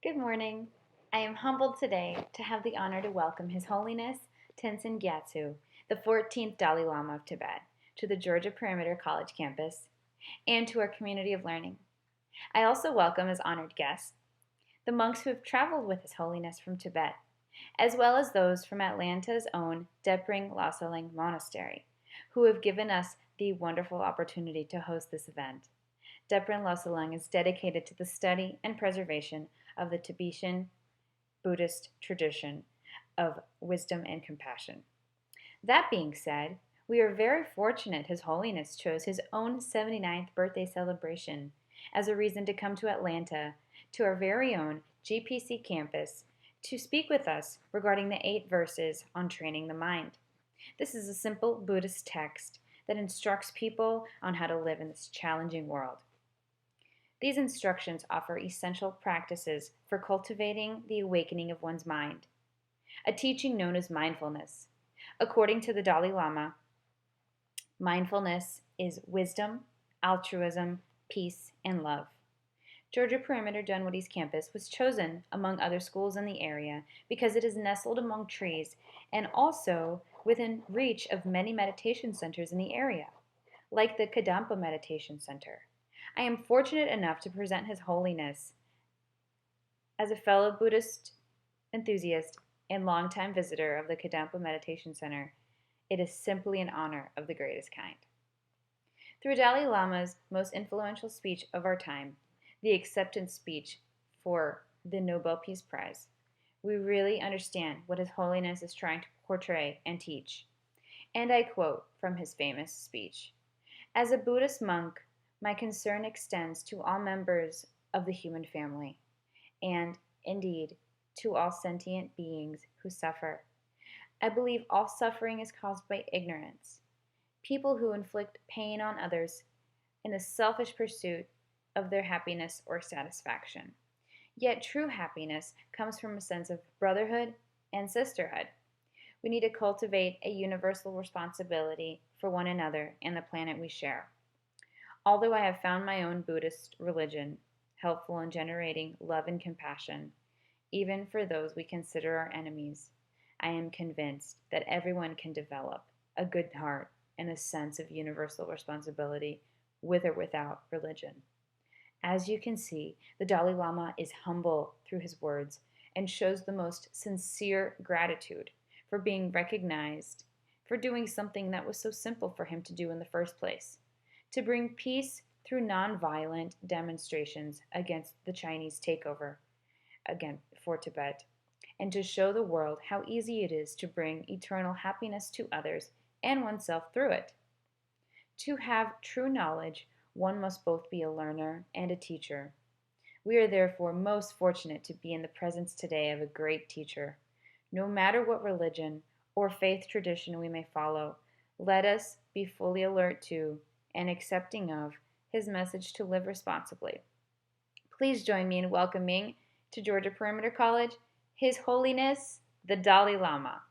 Good morning. I am humbled today to have the honor to welcome His Holiness Tenzin Gyatso, the 14th Dalai Lama of Tibet, to the Georgia Perimeter College campus and to our community of learning. I also welcome as honored guests the monks who have traveled with His Holiness from Tibet, as well as those from Atlanta's own Depring Lasaling Monastery, who have given us the wonderful opportunity to host this event. Depring Lasaling is dedicated to the study and preservation of the Tibetan Buddhist tradition of wisdom and compassion. That being said, we are very fortunate His Holiness chose his own 79th birthday celebration as a reason to come to Atlanta, to our very own GPC campus, to speak with us regarding the 8 verses on training the mind. This is a simple Buddhist text that instructs people on how to live in this challenging world. These instructions offer essential practices for cultivating the awakening of one's mind, a teaching known as mindfulness. According to the Dalai Lama, mindfulness is wisdom, altruism, peace, and love. Georgia Perimeter Dunwoody's campus was chosen among other schools in the area because it is nestled among trees and also within reach of many meditation centers in the area, like the Kadampa Meditation Center. I am fortunate enough to present His Holiness as a fellow Buddhist enthusiast and longtime visitor of the Kadampa Meditation Center. It is simply an honor of the greatest kind. Through Dalai Lama's most influential speech of our time, the acceptance speech for the Nobel Peace Prize, we really understand what His Holiness is trying to portray and teach. And I quote from his famous speech: "As a Buddhist monk, my concern extends to all members of the human family, and, indeed, to all sentient beings who suffer. I believe all suffering is caused by ignorance. People who inflict pain on others in the selfish pursuit of their happiness or satisfaction. Yet true happiness comes from a sense of brotherhood and sisterhood. We need to cultivate a universal responsibility for one another and the planet we share. Although I have found my own Buddhist religion helpful in generating love and compassion, even for those we consider our enemies, I am convinced that everyone can develop a good heart and a sense of universal responsibility with or without religion." As you can see, the Dalai Lama is humble through his words and shows the most sincere gratitude for being recognized for doing something that was so simple for him to do in the first place: to bring peace through nonviolent demonstrations against the Chinese takeover again for Tibet, and to show the world how easy it is to bring eternal happiness to others and oneself through it. To have true knowledge, one must both be a learner and a teacher. We are therefore most fortunate to be in the presence today of a great teacher. No matter what religion or faith tradition we may follow, let us be fully alert to and accepting of his message to live responsibly. Please join me in welcoming to Georgia Perimeter College His Holiness the Dalai Lama.